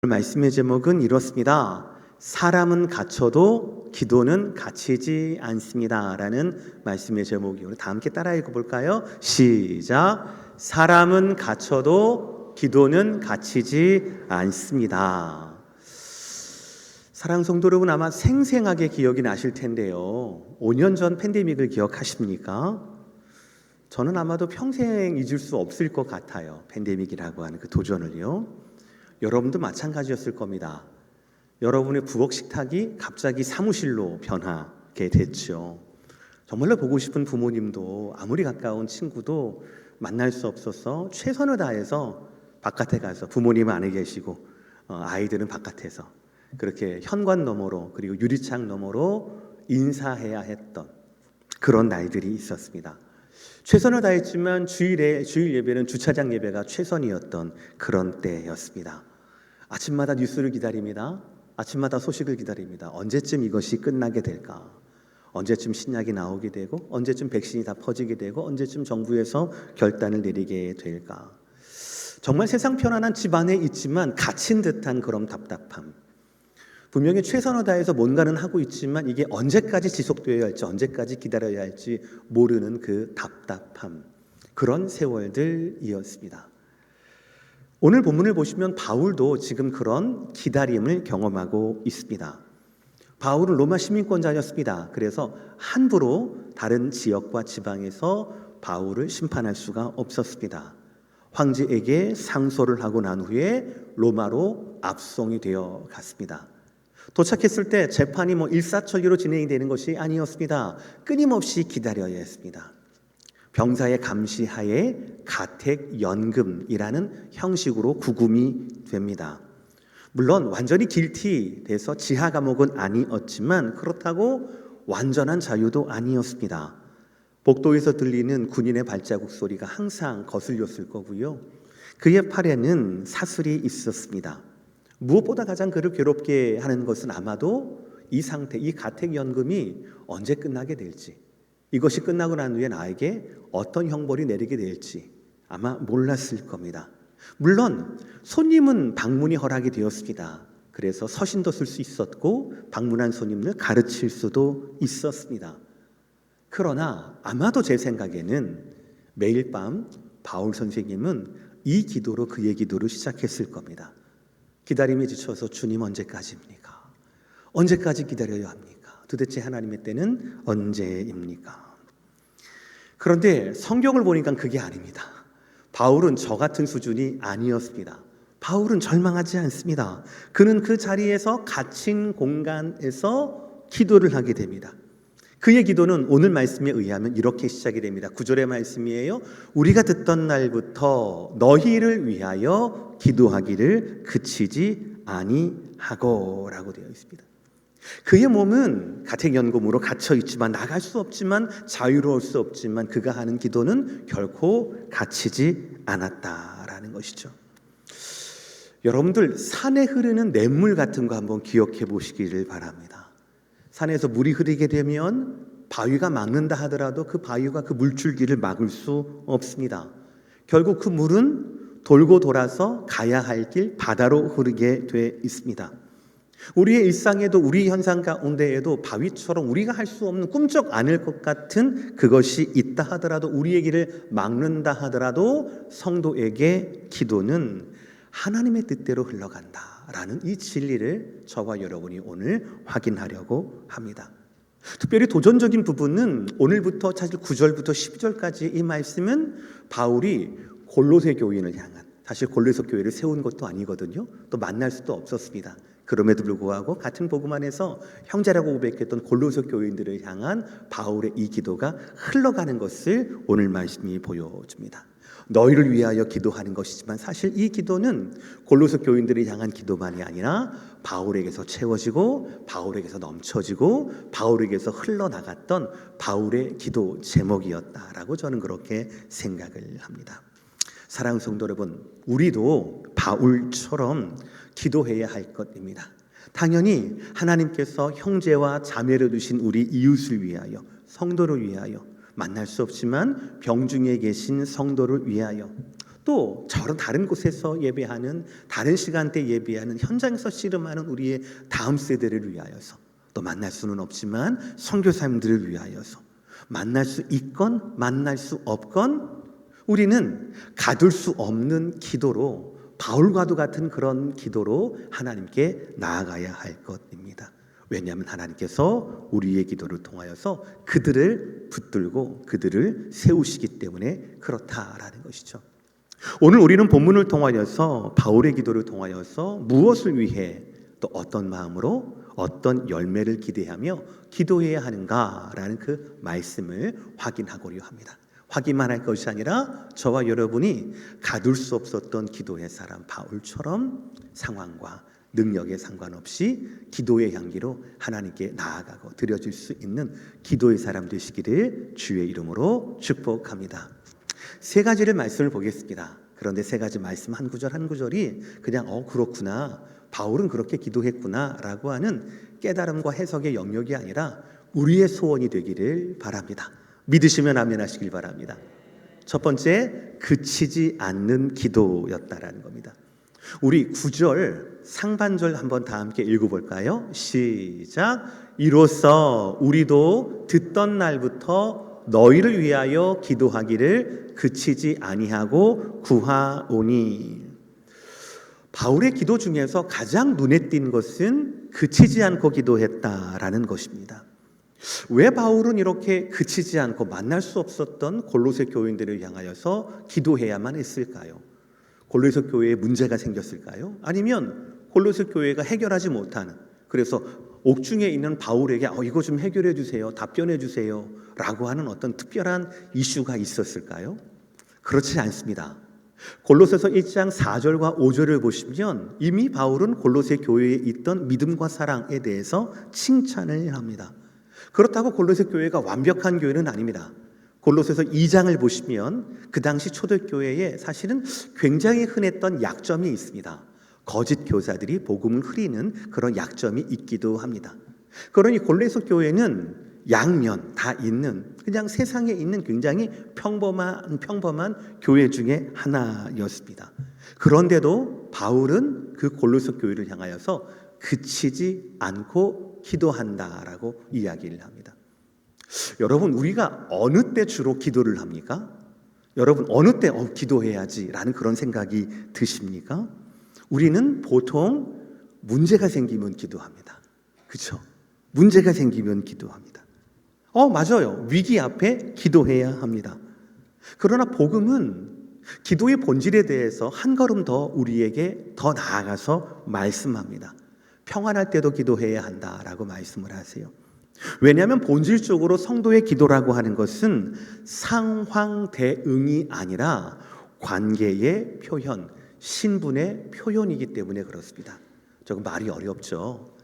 말씀의 제목은 이렇습니다. 사람은 갇혀도 기도는 갇히지 않습니다. 라는 말씀의 제목이요. 다 함께 따라 읽어볼까요? 시작. 사람은 갇혀도 기도는 갇히지 않습니다. 사랑하는 성도 여러분, 아마 생생하게 기억이 나실 텐데요. 5년 전 팬데믹을 기억하십니까? 저는 아마도 평생 잊을 수 없을 것 같아요. 팬데믹이라고 하는 그 도전을요. 여러분도 마찬가지였을 겁니다. 여러분의 부엌 식탁이 갑자기 사무실로 변하게 됐죠. 정말로 보고 싶은 부모님도 아무리 가까운 친구도 만날 수 없어서 최선을 다해서 바깥에 가서 부모님은 안에 계시고 아이들은 바깥에서 그렇게 현관 너머로 그리고 유리창 너머로 인사해야 했던 그런 날들이 있었습니다. 최선을 다했지만 주일 예배는 주차장 예배가 최선이었던 그런 때였습니다. 아침마다 뉴스를 기다립니다. 아침마다 소식을 기다립니다. 언제쯤 이것이 끝나게 될까? 언제쯤 신약이 나오게 되고 언제쯤 백신이 다 퍼지게 되고 언제쯤 정부에서 결단을 내리게 될까? 정말 세상 편안한 집 안에 있지만 갇힌 듯한 그런 답답함. 분명히 최선을 다해서 뭔가는 하고 있지만 이게 언제까지 지속되어야 할지 언제까지 기다려야 할지 모르는 그 답답함. 그런 세월들이었습니다. 오늘 본문을 보시면 바울도 지금 그런 기다림을 경험하고 있습니다. 바울은 로마 시민권자였습니다. 그래서 함부로 다른 지역과 지방에서 바울을 심판할 수가 없었습니다. 황제에게 상소를 하고 난 후에 로마로 압송이 되어 갔습니다. 도착했을 때 재판이 일사천리로 진행이 되는 것이 아니었습니다. 끊임없이 기다려야 했습니다. 병사의 감시하에 가택연금이라는 형식으로 구금이 됩니다. 물론 완전히 길티 돼서 지하 감옥은 아니었지만 그렇다고 완전한 자유도 아니었습니다. 복도에서 들리는 군인의 발자국 소리가 항상 거슬렸을 거고요. 그의 팔에는 사슬이 있었습니다. 무엇보다 가장 그를 괴롭게 하는 것은 아마도 이 상태, 이 가택연금이 언제 끝나게 될지, 이것이 끝나고 난 후에 나에게 어떤 형벌이 내리게 될지 아마 몰랐을 겁니다. 물론 손님은 방문이 허락이 되었습니다. 그래서 서신도 쓸 수 있었고 방문한 손님을 가르칠 수도 있었습니다. 그러나 아마도 제 생각에는 매일 밤 바울 선생님은 이 기도로 그의 기도를 시작했을 겁니다. 기다림에 지쳐서 주님 언제까지입니까? 언제까지 기다려야 합니까? 도대체 하나님의 때는 언제입니까? 그런데 성경을 보니까 그게 아닙니다. 바울은 저 같은 수준이 아니었습니다. 바울은 절망하지 않습니다. 그는 그 자리에서 갇힌 공간에서 기도를 하게 됩니다. 그의 기도는 오늘 말씀에 의하면 이렇게 시작이 됩니다. 9절의 말씀이에요. 우리가 듣던 날부터 너희를 위하여 기도하기를 그치지 아니하고 라고 되어 있습니다. 그의 몸은 가택연금으로 갇혀 있지만 나갈 수 없지만 자유로울 수 없지만 그가 하는 기도는 결코 갇히지 않았다라는 것이죠. 여러분들 산에 흐르는 냇물 같은 거 한번 기억해 보시기를 바랍니다. 산에서 물이 흐르게 되면 바위가 막는다 하더라도 그 바위가 그 물줄기를 막을 수 없습니다. 결국 그 물은 돌고 돌아서 가야 할 길 바다로 흐르게 돼 있습니다. 우리의 일상에도 우리 현상 가운데에도 바위처럼 우리가 할 수 없는 꿈쩍 않을 것 같은 그것이 있다 하더라도 우리의 길을 막는다 하더라도 성도에게 기도는 하나님의 뜻대로 흘러간다라는 이 진리를 저와 여러분이 오늘 확인하려고 합니다. 특별히 도전적인 부분은 오늘부터 사실 9절부터 12절까지 이 말씀은 바울이 골로새 교인을 향한, 사실 골로새 교회를 세운 것도 아니거든요. 또 만날 수도 없었습니다. 그럼에도 불구하고 같은 복음 안에서 형제라고 고백했던 골로새 교인들을 향한 바울의 이 기도가 흘러가는 것을 오늘 말씀이 보여줍니다. 너희를 위하여 기도하는 것이지만 사실 이 기도는 골로새 교인들을 향한 기도만이 아니라 바울에게서 채워지고 바울에게서 넘쳐지고 바울에게서 흘러나갔던 바울의 기도 제목이었다라고 저는 그렇게 생각을 합니다. 사랑하는 성도 여러분, 우리도 바울처럼 기도해야 할 것입니다. 당연히 하나님께서 형제와 자매를 두신 우리 이웃을 위하여, 성도를 위하여, 만날 수 없지만 병중에 계신 성도를 위하여, 또 저런 다른 곳에서 예배하는, 다른 시간대 예배하는, 현장에서 씨름하는 우리의 다음 세대를 위하여서, 또 만날 수는 없지만 선교사님들을 위하여서, 만날 수 있건 만날 수 없건 우리는 가둘 수 없는 기도로, 바울과도 같은 그런 기도로 하나님께 나아가야 할 것입니다. 왜냐하면 하나님께서 우리의 기도를 통하여서 그들을 붙들고 그들을 세우시기 때문에 그렇다라는 것이죠. 오늘 우리는 본문을 통하여서, 바울의 기도를 통하여서 무엇을 위해, 또 어떤 마음으로, 어떤 열매를 기대하며 기도해야 하는가라는 그 말씀을 확인하고려 합니다. 확인만 할 것이 아니라 저와 여러분이 가둘 수 없었던 기도의 사람 바울처럼 상황과 능력에 상관없이 기도의 향기로 하나님께 나아가고 드려질 수 있는 기도의 사람 되시기를 주의 이름으로 축복합니다. 세 가지를 말씀을 보겠습니다. 그런데 세 가지 말씀 한 구절 한 구절이 그냥 그렇구나, 바울은 그렇게 기도했구나 라고 하는 깨달음과 해석의 영역이 아니라 우리의 소원이 되기를 바랍니다. 믿으시면 아멘 하시길 바랍니다. 첫 번째, 그치지 않는 기도였다라는 겁니다. 우리 9절 상반절 한번 다 함께 읽어볼까요? 시작. 이로써 우리도 듣던 날부터 너희를 위하여 기도하기를 그치지 아니하고 구하오니. 바울의 기도 중에서 가장 눈에 띈 것은 그치지 않고 기도했다라는 것입니다. 왜 바울은 이렇게 그치지 않고 만날 수 없었던 골로새 교인들을 향하여서 기도해야만 했을까요? 골로새 교회에 문제가 생겼을까요? 아니면 골로새 교회가 해결하지 못하는, 그래서 옥중에 있는 바울에게 이거 좀 해결해 주세요, 답변해 주세요 라고 하는 어떤 특별한 이슈가 있었을까요? 그렇지 않습니다. 골로새서 1장 4절과 5절을 보시면 이미 바울은 골로새 교회에 있던 믿음과 사랑에 대해서 칭찬을 합니다. 그렇다고 골로새 교회가 완벽한 교회는 아닙니다. 골로새서 2장을 보시면 그 당시 초대교회에 사실은 굉장히 흔했던 약점이 있습니다. 거짓 교사들이 복음을 흐리는 그런 약점이 있기도 합니다. 그러니 골로새 교회는 양면 다 있는, 그냥 세상에 있는 굉장히 평범한 교회 중에 하나였습니다. 그런데도 바울은 그 골로새 교회를 향하여서 그치지 않고 기도한다라고 이야기를 합니다. 여러분, 우리가 어느 때 주로 기도를 합니까? 여러분, 어느 때 기도해야지라는 그런 생각이 드십니까? 우리는 보통 문제가 생기면 기도합니다. 그렇죠? 문제가 생기면 기도합니다. 맞아요. 위기 앞에 기도해야 합니다. 그러나 복음은 기도의 본질에 대해서 한 걸음 더 우리에게 더 나아가서 말씀합니다. 평안할 때도 기도해야 한다라고 말씀을 하세요. 왜냐하면 본질적으로 성도의 기도라고 하는 것은 상황 대응이 아니라 관계의 표현, 신분의 표현이기 때문에 그렇습니다. 조금 말이 어렵죠.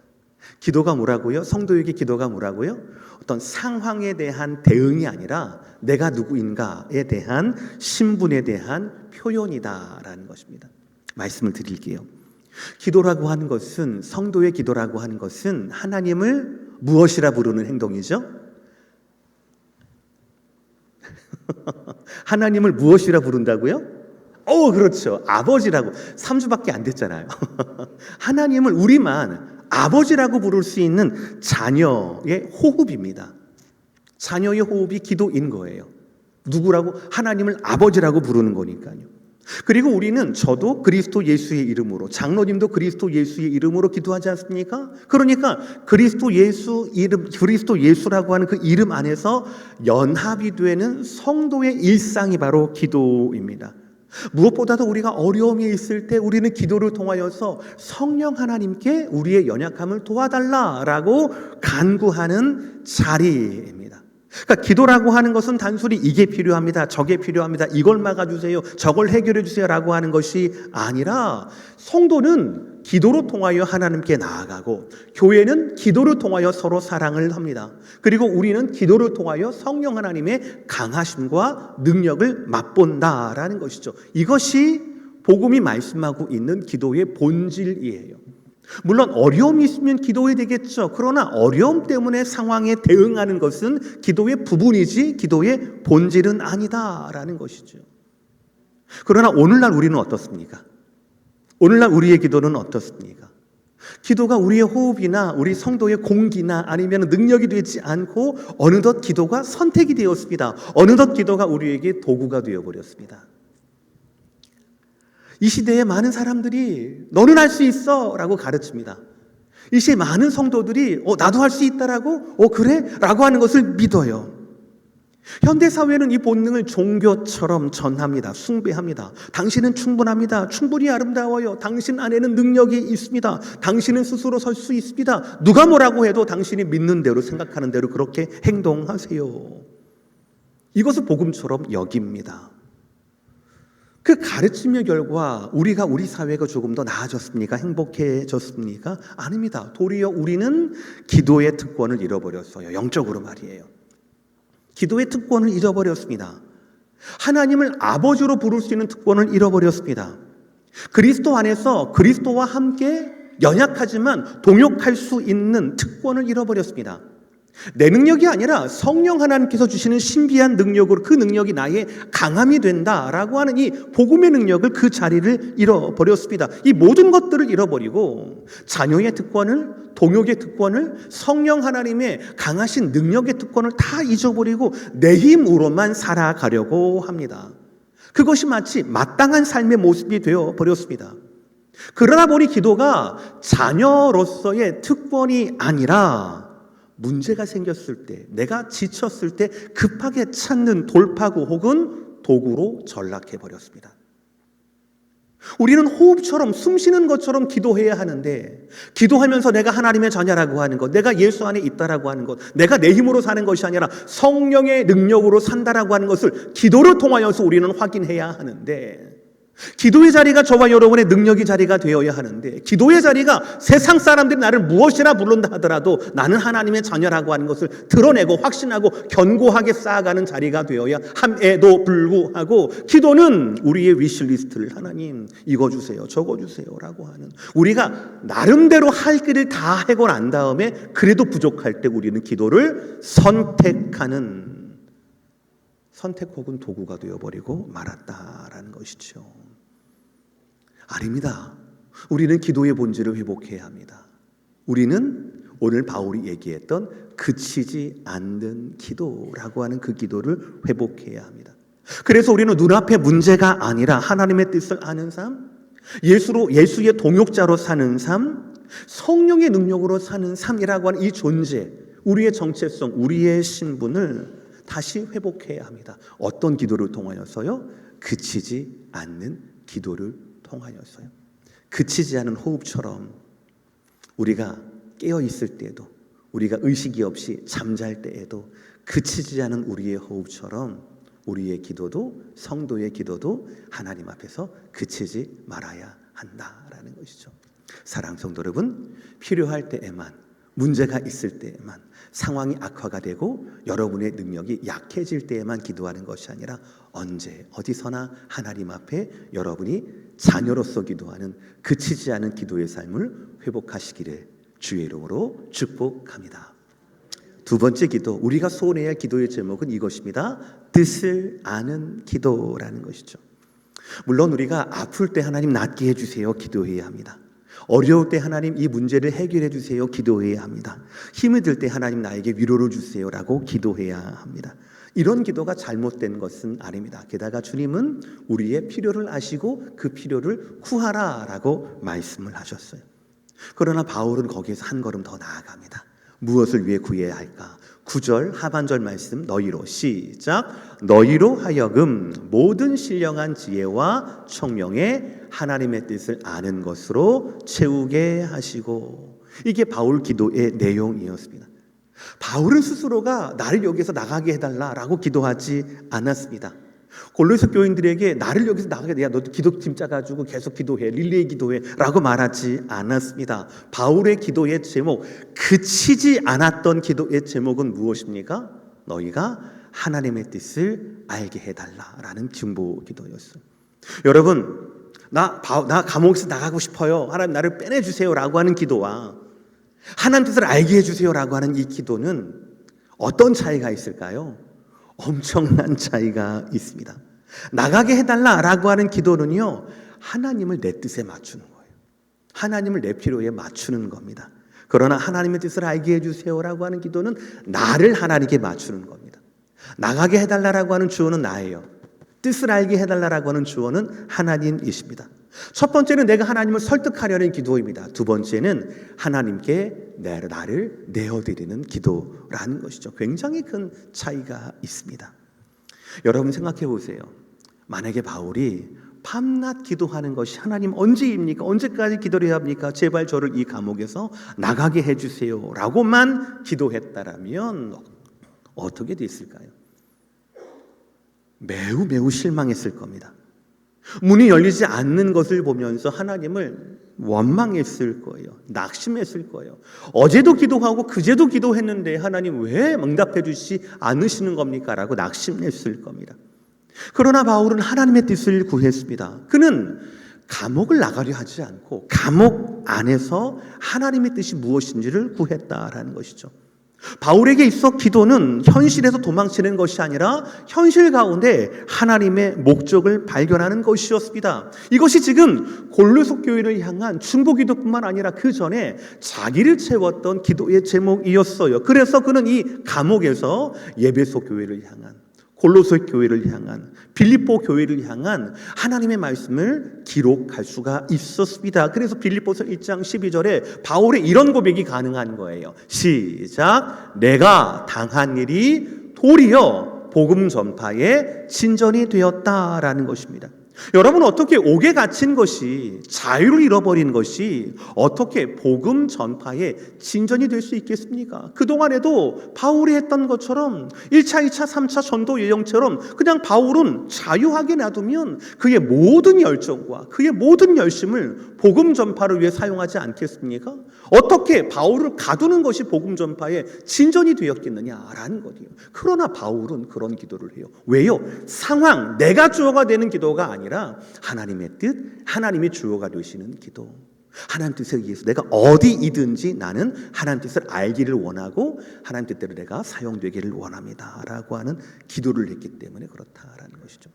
기도가 뭐라고요? 성도에게 기도가 뭐라고요? 어떤 상황에 대한 대응이 아니라 내가 누구인가에 대한 신분에 대한 표현이다라는 것입니다. 말씀을 드릴게요. 기도라고 하는 것은, 성도의 기도라고 하는 것은 하나님을 무엇이라 부르는 행동이죠? 하나님을 무엇이라 부른다고요? 그렇죠. 아버지라고. 3주밖에 안 됐잖아요. 하나님을 우리만 아버지라고 부를 수 있는 자녀의 호흡입니다. 자녀의 호흡이 기도인 거예요. 누구라고? 하나님을 아버지라고 부르는 거니까요. 그리고 우리는, 저도 그리스도 예수의 이름으로, 장로님도 그리스도 예수의 이름으로 기도하지 않습니까? 그러니까 그리스도 예수라고 하는 그 이름 안에서 연합이 되는 성도의 일상이 바로 기도입니다. 무엇보다도 우리가 어려움이 있을 때 우리는 기도를 통하여서 성령 하나님께 우리의 연약함을 도와달라라고 간구하는 자리입니다. 그러니까 기도라고 하는 것은 단순히 이게 필요합니다, 저게 필요합니다, 이걸 막아주세요, 저걸 해결해 주세요라고 하는 것이 아니라, 성도는 기도로 통하여 하나님께 나아가고, 교회는 기도를 통하여 서로 사랑을 합니다. 그리고 우리는 기도를 통하여 성령 하나님의 강하심과 능력을 맛본다라는 것이죠. 이것이 복음이 말씀하고 있는 기도의 본질이에요. 물론 어려움이 있으면 기도해야 되겠죠. 그러나 어려움 때문에 상황에 대응하는 것은 기도의 부분이지 기도의 본질은 아니다라는 것이죠. 그러나 오늘날 우리는 어떻습니까? 오늘날 우리의 기도는 어떻습니까? 기도가 우리의 호흡이나 우리 성도의 공기나 아니면 능력이 되지 않고 어느덧 기도가 선택이 되었습니다. 어느덧 기도가 우리에게 도구가 되어버렸습니다. 이 시대에 많은 사람들이 너는 할 수 있어 라고 가르칩니다. 이 시대 많은 성도들이 나도 할 수 있다라고 그래? 라고 하는 것을 믿어요. 현대사회는 이 본능을 종교처럼 전합니다. 숭배합니다. 당신은 충분합니다. 충분히 아름다워요. 당신 안에는 능력이 있습니다. 당신은 스스로 설 수 있습니다. 누가 뭐라고 해도 당신이 믿는 대로 생각하는 대로 그렇게 행동하세요. 이것을 복음처럼 여깁니다. 그 가르침의 결과 우리가 우리 사회가 조금 더 나아졌습니까? 행복해졌습니까? 아닙니다. 도리어 우리는 기도의 특권을 잃어버렸어요. 영적으로 말이에요. 기도의 특권을 잃어버렸습니다. 하나님을 아버지로 부를 수 있는 특권을 잃어버렸습니다. 그리스도 안에서 그리스도와 함께 연약하지만 동역할 수 있는 특권을 잃어버렸습니다. 내 능력이 아니라 성령 하나님께서 주시는 신비한 능력으로 그 능력이 나의 강함이 된다라고 하는 이 복음의 능력을 그 자리를 잃어버렸습니다. 이 모든 것들을 잃어버리고 자녀의 특권을, 동역의 특권을, 성령 하나님의 강하신 능력의 특권을 다 잊어버리고 내 힘으로만 살아가려고 합니다. 그것이 마치 마땅한 삶의 모습이 되어버렸습니다. 그러다 보니 기도가 자녀로서의 특권이 아니라 문제가 생겼을 때, 내가 지쳤을 때 급하게 찾는 돌파구 혹은 도구로 전락해버렸습니다. 우리는 호흡처럼 숨 쉬는 것처럼 기도해야 하는데 기도하면서 내가 하나님의 자녀라고 하는 것, 내가 예수 안에 있다라고 하는 것, 내가 내 힘으로 사는 것이 아니라 성령의 능력으로 산다라고 하는 것을 기도를 통하여서 우리는 확인해야 하는데 기도의 자리가 저와 여러분의 능력의 자리가 되어야 하는데 기도의 자리가 세상 사람들이 나를 무엇이라 부른다 하더라도 나는 하나님의 자녀라고 하는 것을 드러내고 확신하고 견고하게 쌓아가는 자리가 되어야 함에도 불구하고 기도는 우리의 위시리스트를 하나님 이거 주세요 저거 주세요 라고 하는 우리가 나름대로 할 길을 다 해고 난 다음에 그래도 부족할 때 우리는 기도를 선택하는 선택 혹은 도구가 되어버리고 말았다라는 것이죠. 아닙니다. 우리는 기도의 본질을 회복해야 합니다. 우리는 오늘 바울이 얘기했던 그치지 않는 기도라고 하는 그 기도를 회복해야 합니다. 그래서 우리는 눈앞의 문제가 아니라 하나님의 뜻을 아는 삶, 예수의 동역자로 사는 삶, 성령의 능력으로 사는 삶이라고 하는 이 존재, 우리의 정체성, 우리의 신분을 다시 회복해야 합니다. 어떤 기도를 통하여서요? 그치지 않는 기도를 통하여서요. 그치지 않은 호흡처럼 우리가 깨어 있을 때에도 우리가 의식이 없이 잠잘 때에도 그치지 않은 우리의 호흡처럼 우리의 기도도 성도의 기도도 하나님 앞에서 그치지 말아야 한다라는 것이죠. 사랑하는 성도 여러분, 필요할 때에만 문제가 있을 때에만 상황이 악화가 되고 여러분의 능력이 약해질 때에만 기도하는 것이 아니라 언제 어디서나 하나님 앞에 여러분이 자녀로서 기도하는 그치지 않은 기도의 삶을 회복하시기를 주의 이름으로 축복합니다. 두 번째 기도, 우리가 소원해야 할 기도의 제목은 이것입니다. 뜻을 아는 기도라는 것이죠. 물론 우리가 아플 때 하나님 낫게 해주세요 기도해야 합니다. 어려울 때 하나님 이 문제를 해결해 주세요 기도해야 합니다. 힘이 들 때 하나님 나에게 위로를 주세요라고 기도해야 합니다. 이런 기도가 잘못된 것은 아닙니다. 게다가 주님은 우리의 필요를 아시고 그 필요를 구하라라고 말씀을 하셨어요. 그러나 바울은 거기에서 한 걸음 더 나아갑니다. 무엇을 위해 구해야 할까? 9절 하반절 말씀 너희로 시작 너희로 하여금 모든 신령한 지혜와 총명에 하나님의 뜻을 아는 것으로 채우게 하시고 이게 바울 기도의 내용이었습니다. 바울은 스스로가 나를 여기서 나가게 해달라라고 기도하지 않았습니다. 골로새 교인들에게 나를 여기서 나가게 돼. 야, 너도 기도팀 짜가지고 계속 기도해. 릴레이 기도해. 라고 말하지 않았습니다. 바울의 기도의 제목, 그치지 않았던 기도의 제목은 무엇입니까? 너희가 하나님의 뜻을 알게 해달라라는 중보 기도였어요. 여러분, 나 감옥에서 나가고 싶어요. 하나님 나를 빼내주세요. 라고 하는 기도와 하나님 뜻을 알게 해주세요. 라고 하는 이 기도는 어떤 차이가 있을까요? 엄청난 차이가 있습니다. 나가게 해달라라고 하는 기도는요, 하나님을 내 뜻에 맞추는 거예요. 하나님을 내 필요에 맞추는 겁니다. 그러나 하나님의 뜻을 알게 해주세요라고 하는 기도는 나를 하나님께 맞추는 겁니다. 나가게 해달라라고 하는 주어는 나예요. 뜻을 알게 해달라라고 하는 주어는 하나님이십니다. 첫 번째는 내가 하나님을 설득하려는 기도입니다. 두 번째는 하나님께 나를 내어드리는 기도라는 것이죠. 굉장히 큰 차이가 있습니다. 여러분 생각해 보세요. 만약에 바울이 밤낮 기도하는 것이 하나님 언제입니까? 언제까지 기도를 해야 합니까? 제발 저를 이 감옥에서 나가게 해주세요 라고만 기도했다라면 어떻게 됐을까요? 매우 실망했을 겁니다. 문이 열리지 않는 것을 보면서 하나님을 원망했을 거예요. 낙심했을 거예요. 어제도 기도하고 그제도 기도했는데 하나님 왜 응답해 주시 않으시는 겁니까? 라고 낙심했을 겁니다. 그러나 바울은 하나님의 뜻을 구했습니다. 그는 감옥을 나가려 하지 않고 감옥 안에서 하나님의 뜻이 무엇인지를 구했다라는 것이죠. 바울에게 있어 기도는 현실에서 도망치는 것이 아니라 현실 가운데 하나님의 목적을 발견하는 것이었습니다. 이것이 지금 골로새 교회를 향한 중보기도뿐만 아니라 그 전에 자기를 채웠던 기도의 제목이었어요. 그래서 그는 이 감옥에서 예배소 교회를 향한, 골로새 교회를 향한, 빌립보 교회를 향한 하나님의 말씀을 기록할 수가 있었습니다. 그래서 빌립보서 1장 12절에 바울의 이런 고백이 가능한 거예요. 시작. 내가 당한 일이 도리어 복음 전파의 진전이 되었다라는 것입니다. 여러분, 어떻게 옥에 갇힌 것이, 자유를 잃어버린 것이 어떻게 복음 전파의 진전이 될 수 있겠습니까? 그동안에도 바울이 했던 것처럼 1차, 2차, 3차 전도 여정처럼 그냥 바울은 자유하게 놔두면 그의 모든 열정과 그의 모든 열심을 복음 전파를 위해 사용하지 않겠습니까? 어떻게 바울을 가두는 것이 복음 전파의 진전이 되었겠느냐라는 거예요. 그러나 바울은 그런 기도를 해요. 왜요? 상황, 내가 주어가 되는 기도가 아니라 하나님의 뜻, 하나님이 주어가 되시는 기도. 하나님 뜻에 의해서 내가 어디이든지 나는 하나님 뜻을 알기를 원하고 하나님 뜻대로 내가 사용되기를 원합니다 라고 하는 기도를 했기 때문에 그렇다라는 것이죠.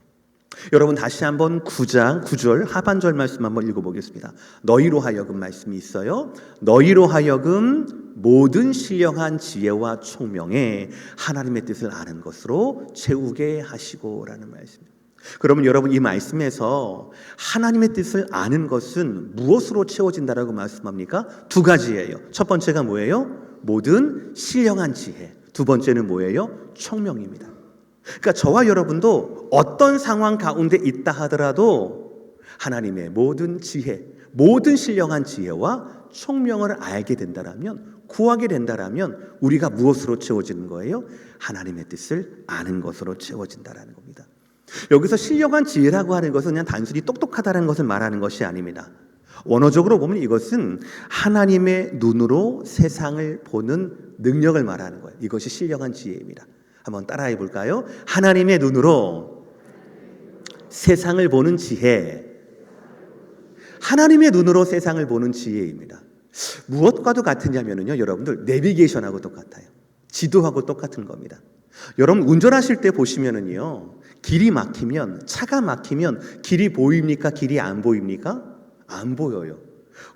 여러분, 다시 한번 9장 9절 하반절 말씀 한번 읽어보겠습니다. 너희로 하여금 말씀이 있어요. 너희로 하여금 모든 신령한 지혜와 총명에 하나님의 뜻을 아는 것으로 채우게 하시고라는 말씀입니다. 그러면 여러분, 이 말씀에서 하나님의 뜻을 아는 것은 무엇으로 채워진다라고 말씀합니까? 두 가지예요. 첫 번째가 뭐예요? 모든 신령한 지혜. 두 번째는 뭐예요? 총명입니다. 그러니까 저와 여러분도 어떤 상황 가운데 있다 하더라도 하나님의 모든 지혜, 모든 신령한 지혜와 총명을 알게 된다라면, 구하게 된다라면 우리가 무엇으로 채워지는 거예요? 하나님의 뜻을 아는 것으로 채워진다라는 겁니다. 여기서 신령한 지혜라고 하는 것은 그냥 단순히 똑똑하다는 것을 말하는 것이 아닙니다. 원어적으로 보면 이것은 하나님의 눈으로 세상을 보는 능력을 말하는 거예요. 이것이 신령한 지혜입니다. 한번 따라해 볼까요? 하나님의 눈으로 세상을 보는 지혜. 하나님의 눈으로 세상을 보는 지혜입니다. 무엇과도 같으냐면요, 여러분들 내비게이션하고 똑같아요. 지도하고 똑같은 겁니다. 여러분, 운전하실 때 보시면은요, 길이 막히면, 차가 막히면 길이 보입니까? 길이 안 보입니까? 안 보여요.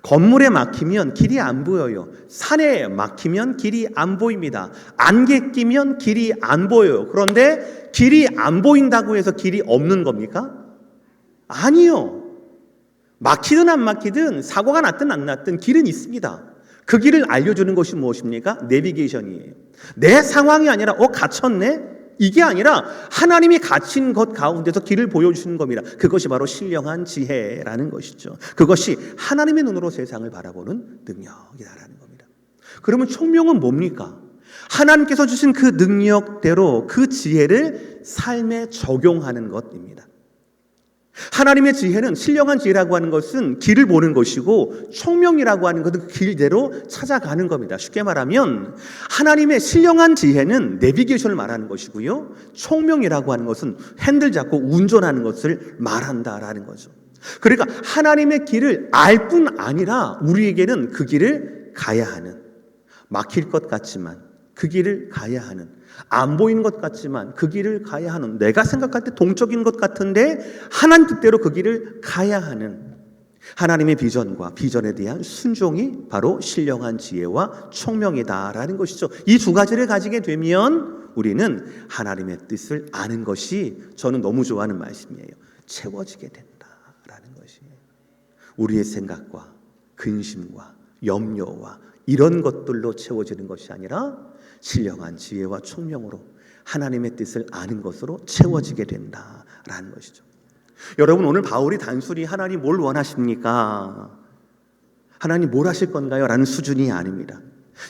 건물에 막히면 길이 안 보여요. 산에 막히면 길이 안 보입니다. 안개 끼면 길이 안 보여요. 그런데 길이 안 보인다고 해서 길이 없는 겁니까? 아니요. 막히든 안 막히든, 사고가 났든 안 났든 길은 있습니다. 그 길을 알려주는 것이 무엇입니까? 내비게이션이에요. 내 상황이 아니라 갇혔네? 이게 아니라 하나님이 갇힌 것 가운데서 길을 보여주시는 겁니다. 그것이 바로 신령한 지혜라는 것이죠. 그것이 하나님의 눈으로 세상을 바라보는 능력이라는 겁니다. 그러면 총명은 뭡니까? 하나님께서 주신 그 능력대로 그 지혜를 삶에 적용하는 것입니다. 하나님의 지혜는, 신령한 지혜라고 하는 것은 길을 보는 것이고, 총명이라고 하는 것은 그 길대로 찾아가는 겁니다. 쉽게 말하면 하나님의 신령한 지혜는 내비게이션을 말하는 것이고요, 총명이라고 하는 것은 핸들 잡고 운전하는 것을 말한다라는 거죠. 그러니까 하나님의 길을 알 뿐 아니라 우리에게는 그 길을 가야 하는, 막힐 것 같지만 그 길을 가야 하는, 안 보이는 것 같지만 그 길을 가야 하는, 내가 생각할 때 동적인 것 같은데 하나님 뜻대로 그 길을 가야 하는 하나님의 비전과 비전에 대한 순종이 바로 신령한 지혜와 총명이다라는 것이죠. 이 두 가지를 가지게 되면 우리는 하나님의 뜻을 아는 것이, 저는 너무 좋아하는 말씀이에요, 채워지게 된다라는 것이에요. 우리의 생각과 근심과 염려와 이런 것들로 채워지는 것이 아니라 신령한 지혜와 총명으로 하나님의 뜻을 아는 것으로 채워지게 된다라는 것이죠. 여러분, 오늘 바울이 단순히 하나님 뭘 원하십니까? 하나님 뭘 하실 건가요? 라는 수준이 아닙니다.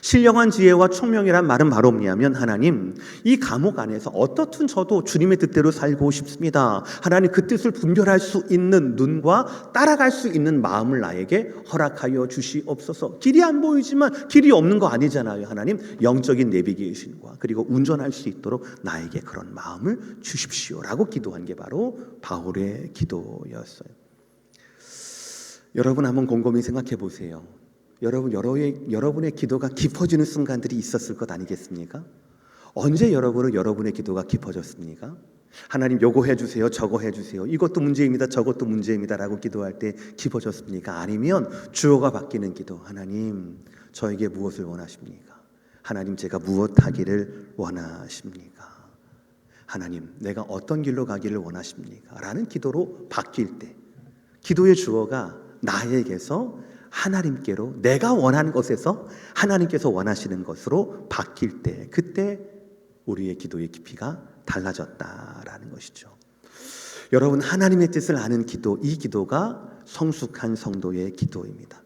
신령한 지혜와 총명이란 말은 바로 뭐냐면, 하나님, 이 감옥 안에서 어떻든 저도 주님의 뜻대로 살고 싶습니다. 하나님, 그 뜻을 분별할 수 있는 눈과 따라갈 수 있는 마음을 나에게 허락하여 주시옵소서. 길이 안 보이지만 길이 없는 거 아니잖아요. 하나님, 영적인 내비게이션과 그리고 운전할 수 있도록 나에게 그런 마음을 주십시오라고 기도한 게 바로 바울의 기도였어요. 여러분, 한번 곰곰이 생각해 보세요. 여러분의 기도가 깊어지는 순간들이 있었을 것 아니겠습니까? 언제 여러분의 기도가 깊어졌습니까? 하나님, 요거 해주세요, 저거 해주세요, 이것도 문제입니다, 저것도 문제입니다 라고 기도할 때 깊어졌습니까? 아니면 주어가 바뀌는 기도, 하나님, 저에게 무엇을 원하십니까? 하나님, 제가 무엇 하기를 원하십니까? 하나님, 내가 어떤 길로 가기를 원하십니까? 라는 기도로 바뀔 때, 기도의 주어가 나에게서 하나님께로, 내가 원하는 것에서 하나님께서 원하시는 것으로 바뀔 때, 그때 우리의 기도의 깊이가 달라졌다라는 것이죠. 여러분, 하나님의 뜻을 아는 기도, 이 기도가 성숙한 성도의 기도입니다.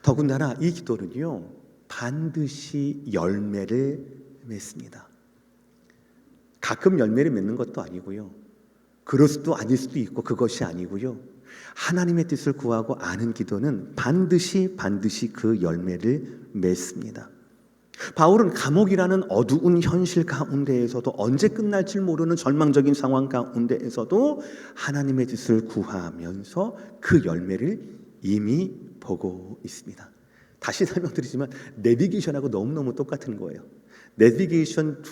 더군다나 이 기도는요, 반드시 열매를 맺습니다. 가끔 열매를 맺는 것도 아니고요, 그럴 수도 아닐 수도 있고, 그것이 아니고요, 하나님의 뜻을 구하고 아는 기도는 반드시 그 열매를 맺습니다. 바울은 감옥이라는 어두운 현실 가운데에서도, 언제 끝날지 모르는 절망적인 상황 가운데에서도 하나님의 뜻을 구하면서 그 열매를 이미 보고 있습니다. 다시 설명드리지만 내비게이션하고 너무너무 똑같은 거예요. 내비게이션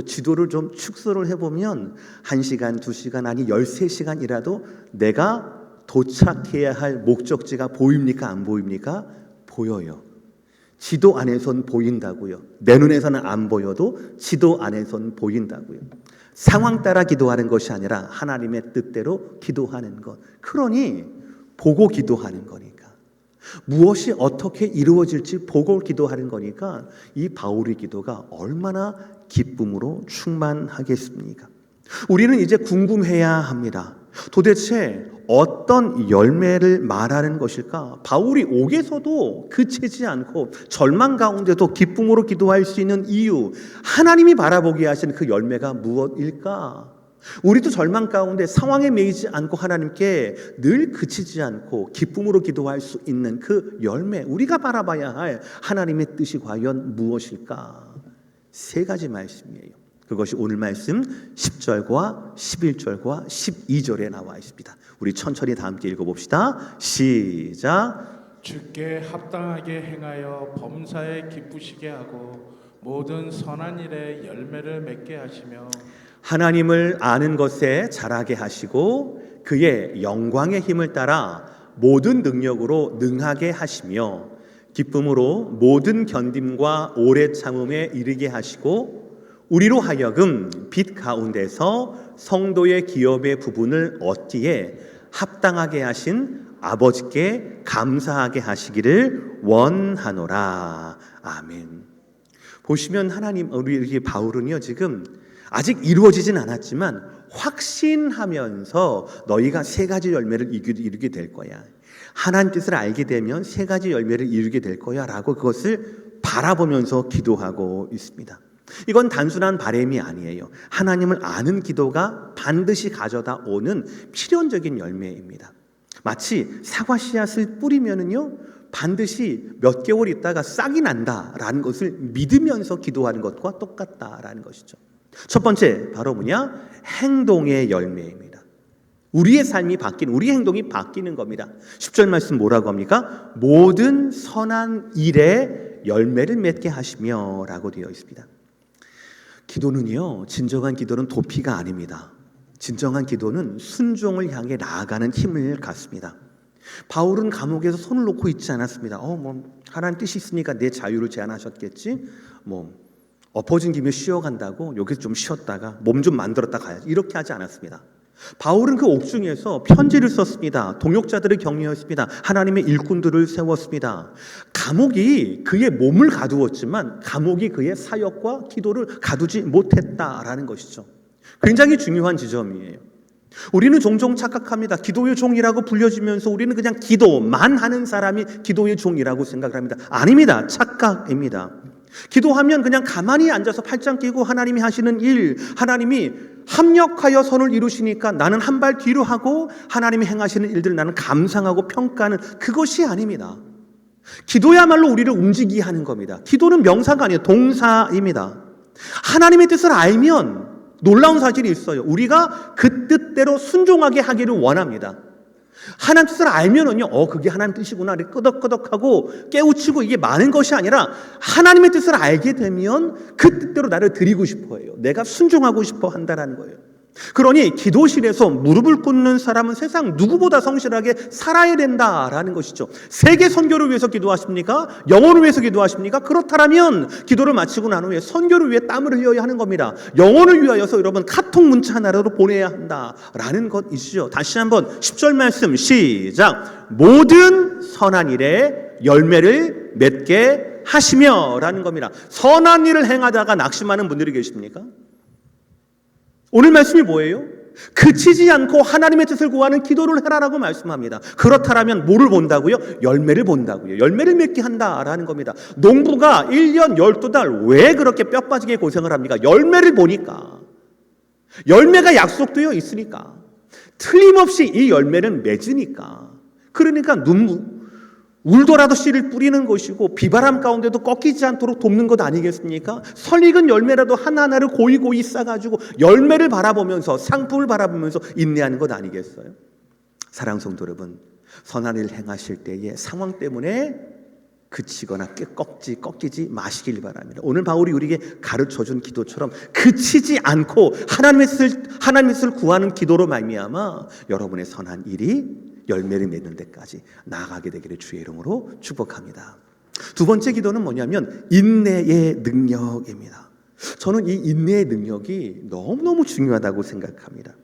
지도를 좀 축소를 해보면 1시간, 2시간, 아니 13시간이라도 내가 도착해야 할 목적지가 보입니까? 안 보입니까? 보여요. 지도 안에선 보인다고요. 내 눈에서는 안 보여도 지도 안에선 보인다고요. 상황 따라 기도하는 것이 아니라 하나님의 뜻대로 기도하는 것. 그러니 보고 기도하는 거니까, 무엇이 어떻게 이루어질지 보고 기도하는 거니까 이 바울의 기도가 얼마나 기쁨으로 충만하겠습니까? 우리는 이제 궁금해야 합니다. 도대체 어떤 열매를 말하는 것일까? 바울이 옥에서도 그치지 않고 절망 가운데도 기쁨으로 기도할 수 있는 이유, 하나님이 바라보게 하신 그 열매가 무엇일까? 우리도 절망 가운데 상황에 매이지 않고 하나님께 늘 그치지 않고 기쁨으로 기도할 수 있는 그 열매, 우리가 바라봐야 할 하나님의 뜻이 과연 무엇일까? 3가지 말씀이에요. 그것이 오늘 말씀 10절과 11절과 12절에 나와 있습니다. 우리 천천히 다 함께 읽어봅시다. 시작. 주께 합당하게 행하여 범사에 기쁘시게 하고 모든 선한 일에 열매를 맺게 하시며 하나님을 아는 것에 자라게 하시고 그의 영광의 힘을 따라 모든 능력으로 능하게 하시며 기쁨으로 모든 견딤과 오래 참음에 이르게 하시고 우리로 하여금 빛 가운데서 성도의 기업의 부분을 얻기에 합당하게 하신 아버지께 감사하게 하시기를 원하노라. 아멘. 보시면 하나님, 우리 바울은요, 지금 아직 이루어지진 않았지만 확신하면서 너희가 3가지 열매를 이루게 될 거야, 하나님 뜻을 알게 되면 3가지 열매를 이루게 될 거야 라고 그것을 바라보면서 기도하고 있습니다. 이건 단순한 바람이 아니에요. 하나님을 아는 기도가 반드시 가져다 오는 필연적인 열매입니다. 마치 사과 씨앗을 뿌리면은요, 반드시 몇 개월 있다가 싹이 난다라는 것을 믿으면서 기도하는 것과 똑같다라는 것이죠. 첫 번째, 바로 뭐냐? 행동의 열매입니다. 우리의 삶이 바뀌는, 우리의 행동이 바뀌는 겁니다. 10절 말씀 뭐라고 합니까? 모든 선한 일에 이르게 열매를 맺게 하시며 라고 되어 있습니다. 기도는요, 진정한 기도는 도피가 아닙니다. 진정한 기도는 순종을 향해 나아가는 힘을 갖습니다. 바울은 감옥에서 손을 놓고 있지 않았습니다. 하나님 뜻이 있으니까 내 자유를 제한하셨겠지. 엎어진 김에 쉬어간다고 여기서 좀 쉬었다가 몸 좀 만들었다 가야지. 이렇게 하지 않았습니다. 바울은 그 옥중에서 편지를 썼습니다. 동역자들을 격려했습니다. 하나님의 일꾼들을 세웠습니다. 감옥이 그의 몸을 가두었지만 감옥이 그의 사역과 기도를 가두지 못했다라는 것이죠. 굉장히 중요한 지점이에요. 우리는 종종 착각합니다. 기도의 종이라고 불려지면서 우리는 그냥 기도만 하는 사람이 기도의 종이라고 생각을 합니다. 아닙니다. 착각입니다. 기도하면 그냥 가만히 앉아서 팔짱 끼고 하나님이 하시는 일, 하나님이 합력하여 선을 이루시니까 나는 한 발 뒤로 하고 하나님이 행하시는 일들을 나는 감상하고 평가하는 그것이 아닙니다. 기도야말로 우리를 움직이게 하는 겁니다. 기도는 명사가 아니에요. 동사입니다. 하나님의 뜻을 알면 놀라운 사실이 있어요. 우리가 그 뜻대로 순종하게 하기를 원합니다. 하나님 뜻을 알면은요, 그게 하나님 뜻이구나. 이렇게 끄덕끄덕하고 깨우치고 이게 많은 것이 아니라 하나님의 뜻을 알게 되면 그 뜻대로 나를 드리고 싶어 해요. 내가 순종하고 싶어 한다라는 거예요. 그러니 기도실에서 무릎을 꿇는 사람은 세상 누구보다 성실하게 살아야 된다라는 것이죠. 세계 선교를 위해서 기도하십니까? 영혼을 위해서 기도하십니까? 그렇다면 기도를 마치고 난 후에 선교를 위해 땀을 흘려야 하는 겁니다. 영혼을 위하여서 여러분 카톡 문자 하나라도 보내야 한다라는 것이죠. 다시 한번 10절 말씀 시작. 모든 선한 일에 열매를 맺게 하시며 라는 겁니다. 선한 일을 행하다가 낙심하는 분들이 계십니까? 오늘 말씀이 뭐예요? 그치지 않고 하나님의 뜻을 구하는 기도를 해라라고 말씀합니다. 그렇다면 뭐를 본다고요? 열매를 본다고요. 열매를 맺게 한다라는 겁니다. 농부가 1년 12달 왜 그렇게 뼈 빠지게 고생을 합니까? 열매를 보니까. 열매가 약속되어 있으니까. 틀림없이 이 열매는 맺으니까. 그러니까 울더라도 씨를 뿌리는 것이고 비바람 가운데도 꺾이지 않도록 돕는 것 아니겠습니까? 설익은 열매라도 하나하나를 고이고이 싸가지고 열매를 바라보면서 상품을 바라보면서 인내하는 것 아니겠어요? 사랑하는 성도 여러분, 선한 일을 행하실 때에 상황 때문에 그치거나 꺾이지 마시길 바랍니다. 오늘 바울이 우리에게 가르쳐준 기도처럼 그치지 않고 하나님의 뜻을 구하는 기도로 말미암아 여러분의 선한 일이 열매를 맺는 데까지 나아가게 되기를 주의 이름으로 축복합니다. 두 번째 기도는 뭐냐면 인내의 능력입니다. 저는 이 인내의 능력이 너무너무 중요하다고 생각합니다.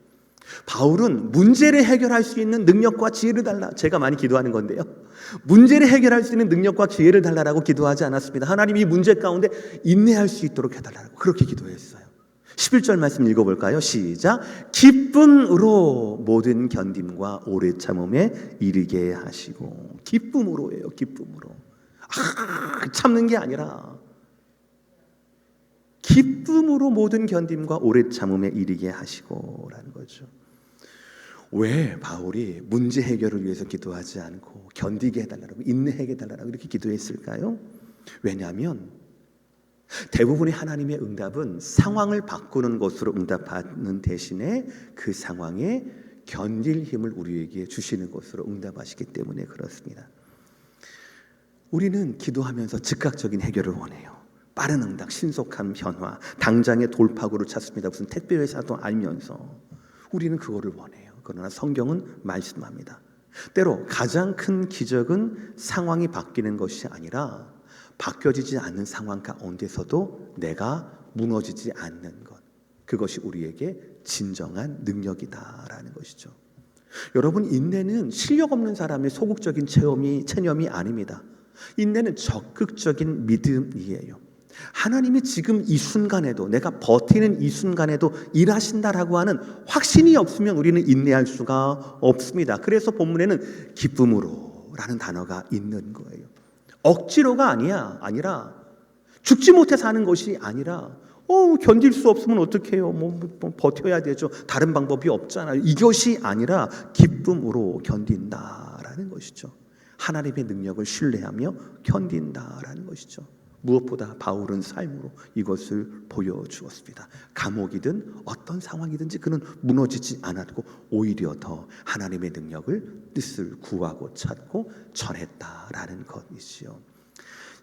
바울은 문제를 해결할 수 있는 능력과 지혜를 달라. 제가 많이 기도하는 건데요. 문제를 해결할 수 있는 능력과 지혜를 달라라고 기도하지 않았습니다. 하나님이 문제 가운데 인내할 수 있도록 해달라고 그렇게 기도했어요. 11절 말씀 읽어볼까요? 시작. 기쁨으로 모든 견딤과 오래 참음에 이르게 하시고. 기쁨으로예요. 기쁨으로. 참는 게 아니라 기쁨으로 모든 견딤과 오래 참음에 이르게 하시고 라는 거죠. 왜 바울이 문제 해결을 위해서 기도하지 않고 견디게 해달라고 인내하게 해달라고 이렇게 기도했을까요? 왜냐하면 대부분의 하나님의 응답은 상황을 바꾸는 것으로 응답하는 대신에 그 상황에 견딜 힘을 우리에게 주시는 것으로 응답하시기 때문에 그렇습니다. 우리는 기도하면서 즉각적인 해결을 원해요. 빠른 응답, 신속한 변화, 당장의 돌파구를 찾습니다. 무슨 택배회사도 알면서 우리는 그거를 원해요. 그러나 성경은 말씀합니다. 때로 가장 큰 기적은 상황이 바뀌는 것이 아니라 바뀌어지지 않는 상황 가운데서도 내가 무너지지 않는 것, 그것이 우리에게 진정한 능력이다라는 것이죠. 여러분, 인내는 실력 없는 사람의 소극적인 체념이 아닙니다. 인내는 적극적인 믿음이에요. 하나님이 지금 이 순간에도, 내가 버티는 이 순간에도 일하신다라고 하는 확신이 없으면 우리는 인내할 수가 없습니다. 그래서 본문에는 기쁨으로 라는 단어가 있는 거예요. 억지로가 아니라 죽지 못해 사는 것이 아니라 견딜 수 없으면 어떡해요? 뭐 버텨야 되죠. 다른 방법이 없잖아요. 이것이 아니라 기쁨으로 견딘다라는 것이죠. 하나님의 능력을 신뢰하며 견딘다라는 것이죠. 무엇보다 바울은 삶으로 이것을 보여주었습니다. 감옥이든 어떤 상황이든지 그는 무너지지 않았고 오히려 더 하나님의 능력을 뜻을 구하고 찾고 전했다라는 것이지요.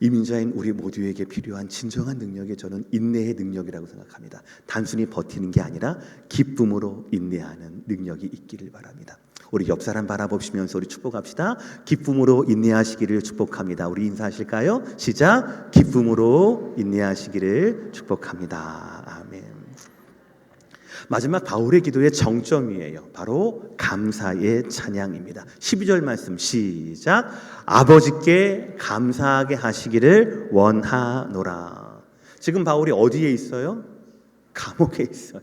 이민자인 우리 모두에게 필요한 진정한 능력이 저는 인내의 능력이라고 생각합니다. 단순히 버티는 게 아니라 기쁨으로 인내하는 능력이 있기를 바랍니다. 우리 옆 사람 바라보시면서 우리 축복합시다. 기쁨으로 인내하시기를 축복합니다. 우리 인사하실까요? 시작. 기쁨으로 인내하시기를 축복합니다. 아멘. 마지막 바울의 기도의 정점이에요. 바로 감사의 찬양입니다. 12절 말씀 시작. 아버지께 감사하게 하시기를 원하노라. 지금 바울이 어디에 있어요? 감옥에 있어요.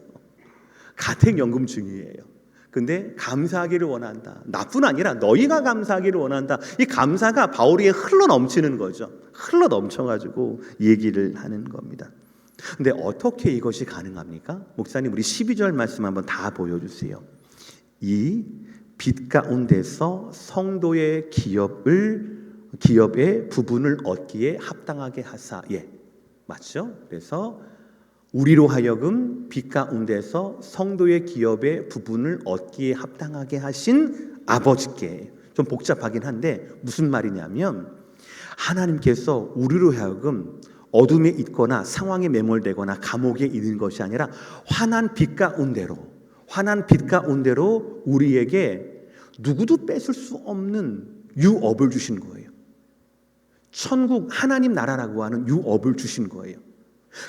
가택연금 중이에요. 근데 감사하기를 원한다. 나뿐 아니라 너희가 감사하기를 원한다. 이 감사가 바울에게 흘러 넘치는 거죠. 흘러 넘쳐가지고 얘기를 하는 겁니다. 근데 어떻게 이것이 가능합니까? 목사님 우리 12절 말씀 한번 다 보여주세요. 이 빛 가운데서 성도의 기업의 부분을 얻기에 합당하게 하사. 예, 맞죠? 그래서 우리로 하여금 빛 가운데서 성도의 기업의 부분을 얻기에 합당하게 하신 아버지께. 좀 복잡하긴 한데 무슨 말이냐면 하나님께서 우리로 하여금 어둠에 있거나 상황에 매몰되거나 감옥에 있는 것이 아니라 환한 빛 가운데로 우리에게 누구도 뺏을 수 없는 유업을 주신 거예요. 천국 하나님 나라라고 하는 유업을 주신 거예요.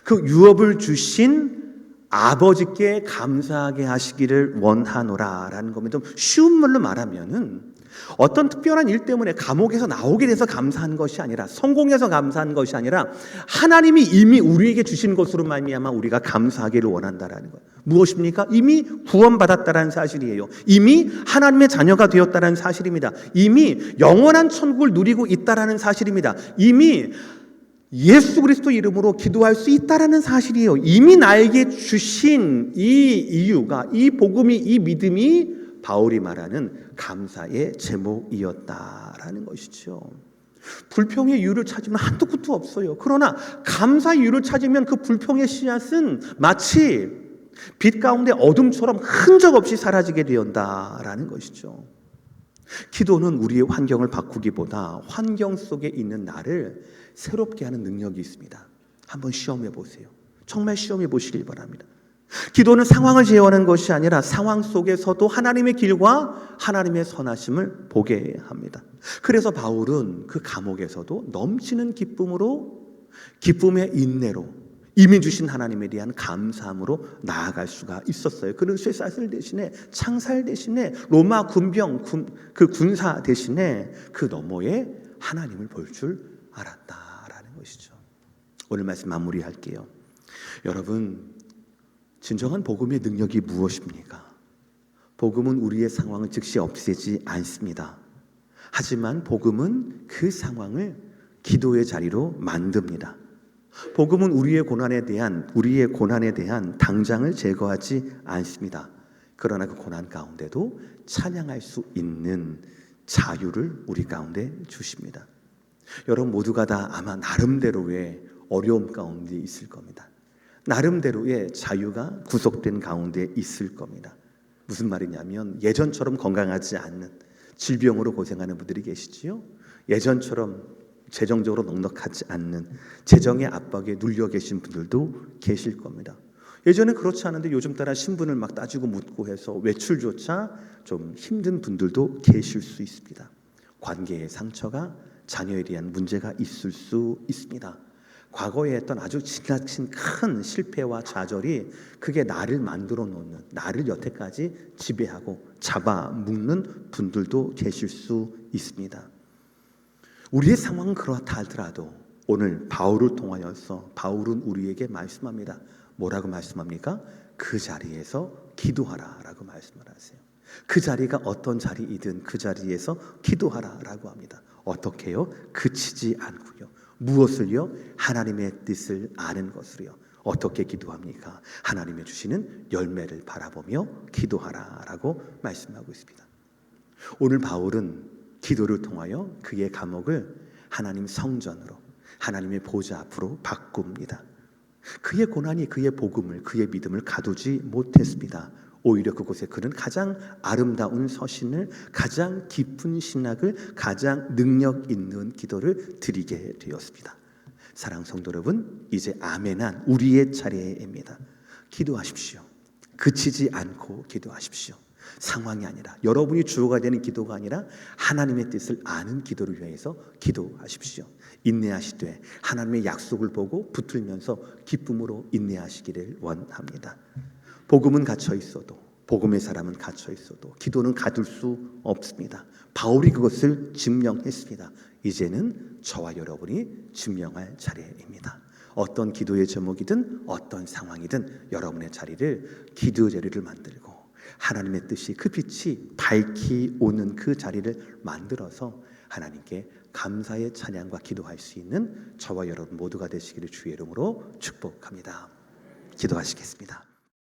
그 유업을 주신 아버지께 감사하게 하시기를 원하노라라는 겁니다. 좀 쉬운 말로 말하면은 어떤 특별한 일 때문에 감옥에서 나오게 돼서 감사한 것이 아니라, 성공해서 감사한 것이 아니라 하나님이 이미 우리에게 주신 것으로 말미암아 우리가 감사하기를 원한다라는 거예요. 무엇입니까? 이미 구원받았다라는 사실이에요. 이미 하나님의 자녀가 되었다라는 사실입니다. 이미 영원한 천국을 누리고 있다라는 사실입니다. 이미 예수 그리스도 이름으로 기도할 수 있다라는 사실이에요. 이미 나에게 주신 이 이유가, 이 복음이, 이 믿음이 바울이 말하는 감사의 제목이었다라는 것이죠. 불평의 이유를 찾으면 한도 끝도 없어요. 그러나 감사의 이유를 찾으면 그 불평의 씨앗은 마치 빛 가운데 어둠처럼 흔적 없이 사라지게 되었다라는 것이죠. 기도는 우리의 환경을 바꾸기보다 환경 속에 있는 나를 새롭게 하는 능력이 있습니다. 한번 시험해 보세요. 정말 시험해 보시길 바랍니다. 기도는 상황을 제어하는 것이 아니라 상황 속에서도 하나님의 길과 하나님의 선하심을 보게 합니다. 그래서 바울은 그 감옥에서도 넘치는 기쁨으로, 기쁨의 인내로, 이미 주신 하나님에 대한 감사함으로 나아갈 수가 있었어요. 그는 쇠사슬 대신에, 창살 대신에, 로마 군병, 그 군사 대신에 그 너머에 하나님을 볼 줄 알았다라는 것이죠. 오늘 말씀 마무리할게요. 여러분, 진정한 복음의 능력이 무엇입니까? 복음은 우리의 상황을 즉시 없애지 않습니다. 하지만 복음은 그 상황을 기도의 자리로 만듭니다. 복음은 우리의 고난에 대한 당장을 제거하지 않습니다. 그러나 그 고난 가운데도 찬양할 수 있는 자유를 우리 가운데 주십니다. 여러분 모두가 다 아마 나름대로의 어려움 가운데 있을 겁니다. 나름대로의 자유가 구속된 가운데 있을 겁니다. 무슨 말이냐면 예전처럼 건강하지 않는, 질병으로 고생하는 분들이 계시지요. 예전처럼 재정적으로 넉넉하지 않는, 재정의 압박에 눌려 계신 분들도 계실 겁니다. 예전엔 그렇지 않은데 요즘 따라 신분을 막 따지고 묻고 해서 외출조차 좀 힘든 분들도 계실 수 있습니다. 관계의 상처가, 자녀에 대한 문제가 있을 수 있습니다. 과거에 했던 아주 지나친 큰 실패와 좌절이 그게 나를 만들어 놓는, 나를 여태까지 지배하고 잡아먹는 분들도 계실 수 있습니다. 우리의 상황은 그렇다 하더라도 오늘 바울을 통하여서 바울은 우리에게 말씀합니다. 뭐라고 말씀합니까? 그 자리에서 기도하라라고 말씀을 하세요. 그 자리가 어떤 자리이든 그 자리에서 기도하라라고 합니다. 어떻게요? 그치지 않고요. 무엇을요? 하나님의 뜻을 아는 것을요. 어떻게 기도합니까? 하나님의 주시는 열매를 바라보며 기도하라라고 말씀하고 있습니다. 오늘 바울은 기도를 통하여 그의 감옥을 하나님 성전으로, 하나님의 보좌 앞으로 바꿉니다. 그의 고난이 그의 복음을, 그의 믿음을 가두지 못했습니다. 오히려 그곳에 그는 가장 아름다운 서신을, 가장 깊은 신학을, 가장 능력 있는 기도를 드리게 되었습니다. 사랑 성도 여러분, 이제 아멘한 우리의 차례입니다. 기도하십시오. 그치지 않고 기도하십시오. 상황이 아니라, 여러분이 주어가 되는 기도가 아니라 하나님의 뜻을 아는 기도를 위해서 기도하십시오. 인내하시되 하나님의 약속을 보고 붙들면서 기쁨으로 인내하시기를 원합니다. 복음은 갇혀 있어도, 복음의 사람은 갇혀 있어도 기도는 가둘 수 없습니다. 바울이 그것을 증명했습니다. 이제는 저와 여러분이 증명할 차례입니다. 어떤 기도의 제목이든 어떤 상황이든 여러분의 자리를, 기도의 자리를 만들고 하나님의 뜻이, 그 빛이 밝히 오는 그 자리를 만들어서 하나님께 감사의 찬양과 기도할 수 있는 저와 여러분 모두가 되시기를 주의 이름으로 축복합니다. 기도하시겠습니다.